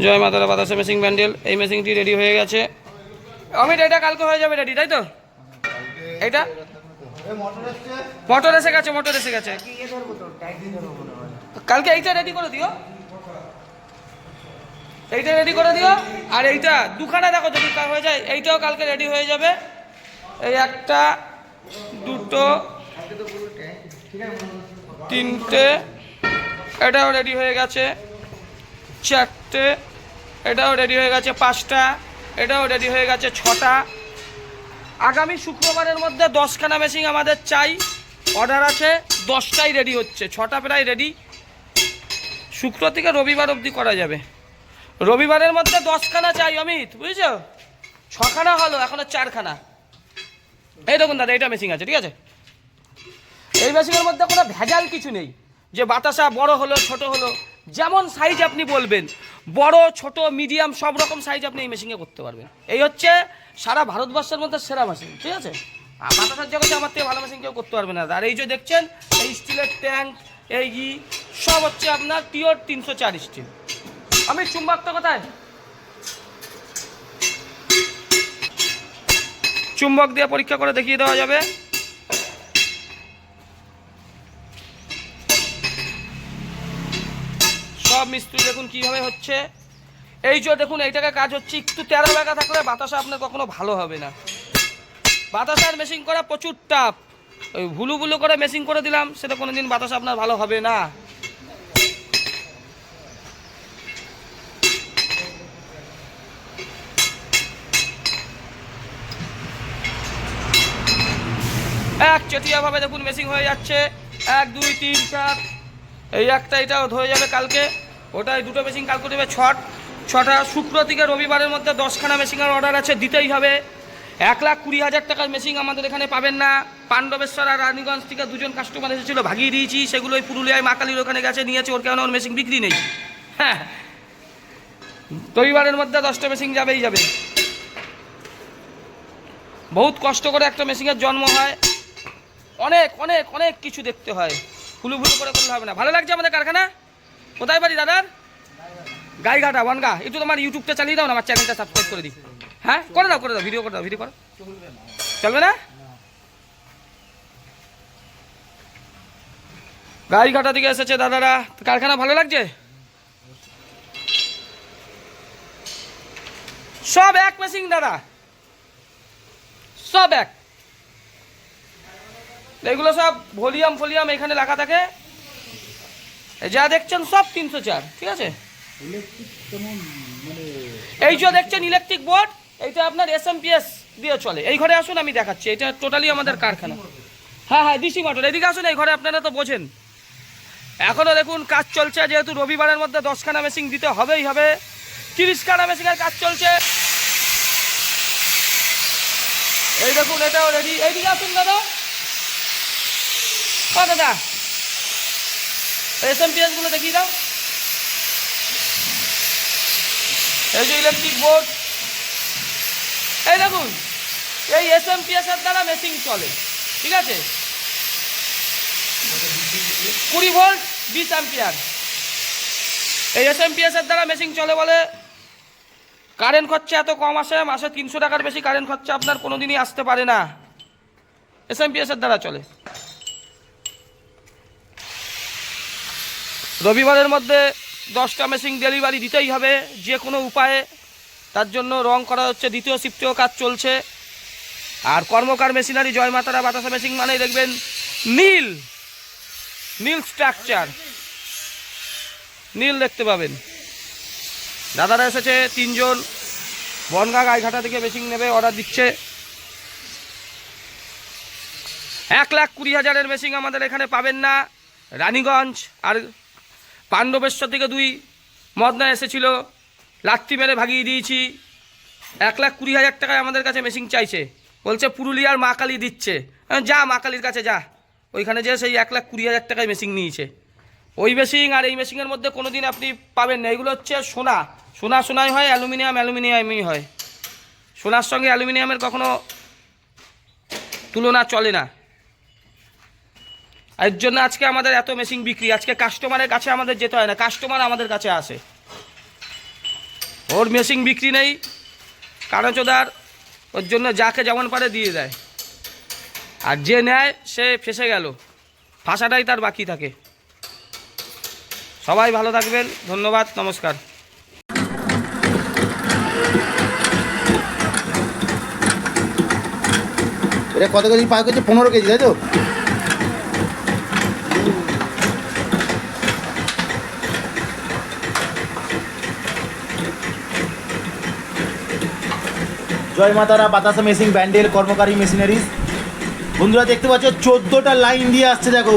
জয় মাতারা বাতাসা মেশিন ব্যান্ডেল, এই মেশিনটি রেডি হয়ে গেছে। অমিত এটা কালকে হয়ে যাবে রেডি, তাই তো? এইটা মোটর এসে গেছে, মোটর এসে গেছে। কালকে এইটা রেডি করে দিও, এইটা রেডি করে দিও। আর এইটা দুখানা দেখো যদি হয়ে যায়, এইটাও কালকে রেডি হয়ে যাবে। এই একটা, দুটো, তিনটে, এটাও রেডি হয়ে গেছে। চারটে, এটাও রেডি হয়ে গেছে। পাঁচটা, এটাও রেডি হয়ে গেছে। ছটা। আগামী শুক্রবারের মধ্যে 10খানা মেশিন আমাদের চাই, অর্ডার আছে। 10টাই রেডি হচ্ছে, 6টা প্রায় রেডি। শুক্র থেকে রবিবার অবধি করা যাবে। রবিবারের মধ্যে 10খানা চাই অমিত, বুঝেছ? 6খানা হলো, এখনো 4খানা। এই দেখুন দাদা, এটা মেশিন আছে, ঠিক আছে? এই মেশিনের মধ্যে কোনো ভেজাল কিছু নেই যে বাতাসা বড় হলো ছোট হলো। যেমন সাইজ আপনি বলবেন, বড় ছোট মিডিয়াম সব রকম সাইজ আপনি এই মেশিনে করতে পারবেন। এই হচ্ছে সারা ভারতবর্ষের মধ্যে সেরা মেশিন, ঠিক আছে? আর বাতাসার জগতে আমার থেকে ভালো মেশিন কেউ করতে পারবে না। আর এই যে দেখছেন, এই স্টিলের ট্যাঙ্ক, এই সব হচ্ছে আপনার পিওর 304 স্টিল। আমি চুম্বকটা কোথায়? চুম্বক দিয়ে পরীক্ষা করে দেখিয়ে দেওয়া যাবে। সব মিস্ত্রি দেখুন কিভাবে হচ্ছে। এই যে দেখুন, এইটাকে কাজ হচ্ছে। একটু তেরা লাগা থাকলে বাতাসা আপনার কখনো ভালো হবে না। বাতাসার মেশিন করা প্রচুর টাফ। ওই ভুলু ভুলু করে মেশিন করে দিলাম, সেটা কোনোদিন বাতাসা আপনার ভালো হবে না। এক চেটিয়াভাবে দেখুন মেশিন হয়ে যাচ্ছে। 1 2 3 4, এই একটা, এটাও হয়ে যাবে কালকে। ওটাই দুটো মেশিন কালকে দেবে। 6টা। শুক্র থেকে রবিবারের মধ্যে 10খানা মেশিনের অর্ডার আছে, দিতেই হবে। 1,20,000 টাকার মেশিন আমাদের এখানে পাবেন না। পাণ্ডবেশ্বর আর রানীগঞ্জ থেকে 2জন কাস্টমার এসেছিল, ভাগিয়ে দিয়েছি। সেগুলো ওই পুরুলিয়ায় মাকালির ওখানে গেছে, নিয়েছে। ওর কেন ওর মেশিন বিক্রি নেই। হ্যাঁ, রবিবারের মধ্যে 10টা মেশিন যাবেই যাবে। বহুত কষ্ট করে একটা মেশিনের জন্ম হয়, অনেক অনেক অনেক কিছু দেখতে হয়। ভুলু ভুলু করে করলে হবে না। ভালো লাগছে আমাদের কারখানা? কোথায় বাড়ি দাদার? গাইঘাটা, বনগা। একটু তোমার ইউটিউবটা চালিয়ে দাও না, আমার চ্যানেলটা সাবস্ক্রাইব করে দিই। হ্যাঁ, করে দাও, করে দাও, ভিডিও করে দাও। ভিডিও করো, চলবে না? গাইঘাটা থেকে এসেছে দাদারা। কারখানা ভালো লাগছে? সব এক মেশিন দাদা, সব এক। এগুলো সব ভলিউম ফলিউম এখানে লেখা থাকে। যা দেখছেন সব 304, ঠিক আছে? এই যে দেখছেন ইলেকট্রিক বোর্ড, এইটা আপনার SMPS দিয়ে চলে। এই ঘরে আসুন, আমি দেখাচ্ছি। এটা টোটালি আমাদের কারখানা। হ্যাঁ হ্যাঁ, ডিসি মোটর। এদিকে আসুন, এই ঘরে আপনারা তো বোঝেন। এখনও দেখুন কাজ চলছে, যেহেতু রবিবারের মধ্যে 10খানা মেশিন দিতে হবেই হবে। 30খানা মেশিনের কাজ চলছে। এই দেখুন, এটাও রেডি। এইদিকে আসুন দাদা। হ্যাঁ দাদা, SMPS গুলো দেখিয়ে দাও। এই যে ইলেকট্রিক বোর্ড, এই দেখুন, এই SMPS এর দ্বারা মেশিন চলে, ঠিক আছে? 20 ভোল্ট 20 অ্যাম্পিয়ার। এই SMPS এর দ্বারা মেশিন চলে বলে কারেন্ট খরচা এত কম আসে। মাসে 300 টাকার বেশি কারেন্ট খরচা আপনার কোনোদিনই আসতে পারে না। SMPS এর দ্বারা চলে। রবিবারের মধ্যে 10টা মেশিন ডেলিভারি দিতেই হবে যে কোনো উপায়ে। তার জন্য রং করা হচ্ছে, দ্বিতীয় শিফটেও কাজ চলছে। আর কর্মকার মেশিনারি জয় মাতারা বাতাসা মেশিন মানেই দেখবেন নীল নীল স্ট্রাকচার, নীল দেখতে পাবেন। দাদারা এসেছে 3 জন, বনগা গাইঘাটা থেকে মেশিন নেবে, অর্ডার দিচ্ছে। 1,20,000-এর মেশিন আমাদের এখানে পাবেন না। রানীগঞ্জ আর পাণ্ডবেশ্বর থেকে 2 মদনা এসেছিল, লাত্তি মেরে ভাগিয়ে দিয়েছি। 1,20,000 টাকায় আমাদের কাছে মেশিন চাইছে, বলছে পুরুলিয়ার মা কালী দিচ্ছে। যা মা কালীর কাছে যা, ওইখানে যে সেই 1,20,000 টাকায় মেশিন নিয়েছে। ওই মেশিন আর এই মেশিনের মধ্যে কোনো দিন আপনি পাবেন না। এগুলো হচ্ছে সোনা, সোনা সোনাই হয়, অ্যালুমিনিয়াম অ্যালুমিনিয়ামই হয়। সোনার সঙ্গে অ্যালুমিনিয়ামের কখনো তুলনা চলে না। এর জন্য আজকে আমাদের এত মেশিন বিক্রি। আজকে কাস্টমারের কাছে আমাদের যেতে হয় না, কাস্টমার আমাদের কাছে আসে। ওর মেশিন বিক্রি নেই, কানাচোদার, ওর জন্য যাকে যেমন পারে দিয়ে দেয়, আর যে নেয় সে ফেসে গেল, ফাঁসাটাই তার বাকি থাকে। সবাই ভালো থাকবেন, ধন্যবাদ, নমস্কার। এটা কত কেজি পাক হচ্ছে? 15 কেজি, তাই তো? জয় মাতারা, বাতাসা মেশিন ব্যান্ডেল, কর্মকারী মেশিনারিজ। বন্ধুরা দেখতে পাচ্ছ 14টা লাইন দিয়ে আসছে, দেখো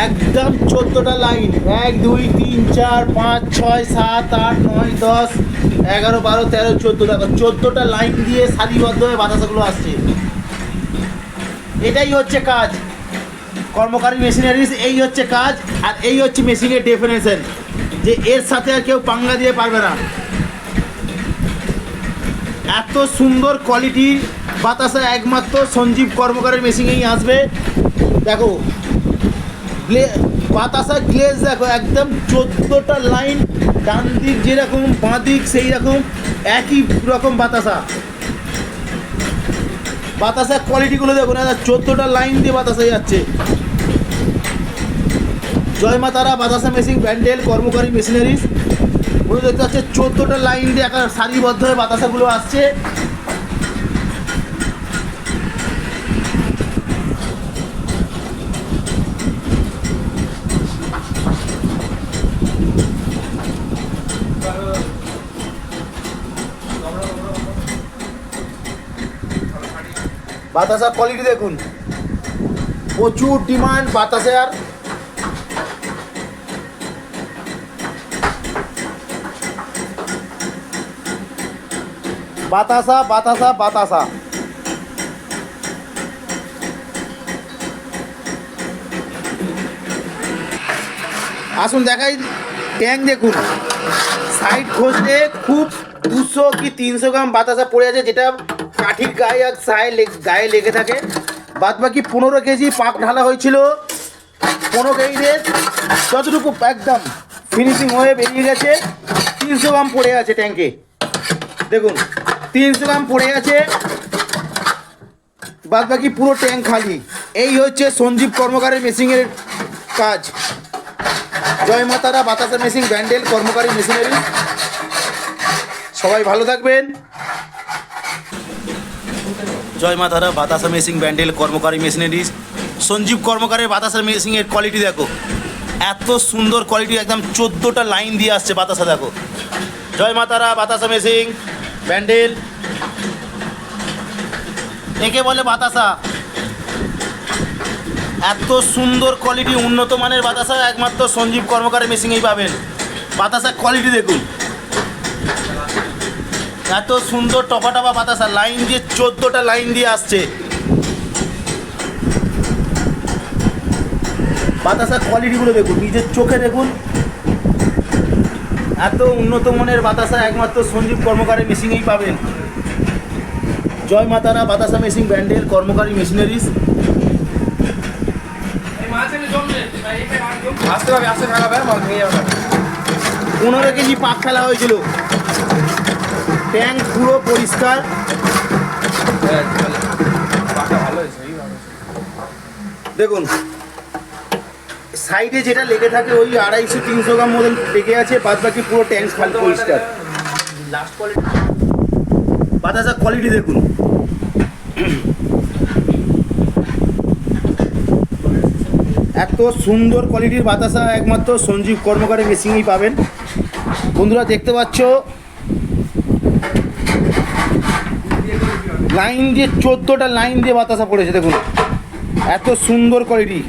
একদম 14টা লাইন, 1 2 3 4 5 6 7 8 9 10 11 12 13 14, দেখো 14টা লাইন দিয়ে সারিবদ্ধভাবে বাতাসাগুলো আসছে। এটাই হচ্ছে কাজ, কর্মকারী মেশিনারিজ এই হচ্ছে কাজ। আর এই হচ্ছে মেশিনের ডেফিনেশন, যে এর সাথে আর কেউ পাঙ্গা দিয়ে পারবে না। এত সুন্দর কোয়ালিটির বাতাসা একমাত্র সঞ্জীব কর্মকারের মেশিনেই আসবে। দেখো বাতাসা গ্লেজ দেখো, একদম 14টা লাইন, ডান দিক যেরকম বাঁ দিক সেই রকম একই রকম বাতাসা। বাতাসার কোয়ালিটিগুলো দেখুন, 14টা লাইন দিয়ে বাতাসা যাচ্ছে। জয় মা তারা, বাতাসা মেশিন ব্যান্ডেল, কর্মকারী মেশিনারিজ। পুরো দেখতে পাচ্ছে 14টা লাইন দিয়ে একটা সারিবদ্ধ হয়ে বাতাসাগুলো আসছে। বাতাসার কোয়ালিটি দেখুন, প্রচুর ডিমান্ড বাতাসার। বাতাসা বাতাসা বাতাসা। আসুন দেখাই, ট্যাঙ্ক দেখুন, সাইড খোঁজলে খুব 200 কি 300 গ্রাম বাতাসা পড়ে আছে, যেটা কাঠির গায়ে আর গায়ে লেগে থাকে। বাদ বাকি 15 কেজি পাক ঢালা হয়েছিল। 15 কেজিতে যতটুকু একদম ফিনিশিং হয়ে বেরিয়ে গেছে, 300 গ্রাম পড়ে আছে ট্যাঙ্কে। দেখুন 300 গ্রাম পড়ে আছে, বাদ বাকি পুরো ট্যাঙ্ক খালি। এই হচ্ছে সঞ্জীব কর্মকারী মেশিনের কাজ। জয় মাতারা, বাতাসা মেশিন ব্যান্ডেল, কর্মকারী মেশিনারি। সবাই ভালো থাকবেন। জয় মাতারা, বাতাসা মেশিন ব্যান্ডেল, কর্মকারী মেশিনারিজ। সঞ্জীব কর্মকারের বাতাসা মেশিনের কোয়ালিটি দেখো, এত সুন্দর কোয়ালিটি, একদম 14টা লাইন দিয়ে আসছে বাতাসা। দেখো জয় মাতারা, বাতাসা মেশিন ব্যান্ডেল, একে বলে বাতাসা। এত সুন্দর কোয়ালিটি, উন্নত মানের বাতাসা একমাত্র সঞ্জীব কর্মকারের মেশিনেই পাবেন। বাতাসার কোয়ালিটি দেখুন, এত সুন্দর টপা টপা বাতাসা, লাইন দিয়ে 14টা লাইন দিয়ে আসছে। বাতাসার কোয়ালিটিগুলো দেখুন, নিজের চোখে দেখুন, এত উন্নত মানের বাতাসা একমাত্র সঞ্জীব কর্মকারী মেশিনেই পাবেন। জয় মাতারা, বাতাসা মেশিন ব্যান্ডেল, কর্মকারী মেশিনারিজ। 15 কেজি পাক ফেলা হয়েছিল, ট্যাঙ্ক পুরো পরিষ্কার। দেখুন সাইডে যেটা লেগে থাকে ওই 250-300 গ্রাম মতন লেগে আছে, বাদ বাকি পুরো ট্যাঙ্ক খালি পরিষ্কার। লাস্ট কোয়ালিটি বাতাসার কোয়ালিটি দেখুন, এত সুন্দর কোয়ালিটির বাতাসা একমাত্র সঞ্জীব কর্মকারী মেশিনেই পাবেন। বন্ধুরা দেখতে পাচ্ছ লাইন দিয়ে 14টা লাইন দিয়ে বাতাসা পড়েছে, দেখুন এত সুন্দর কোয়ালিটি।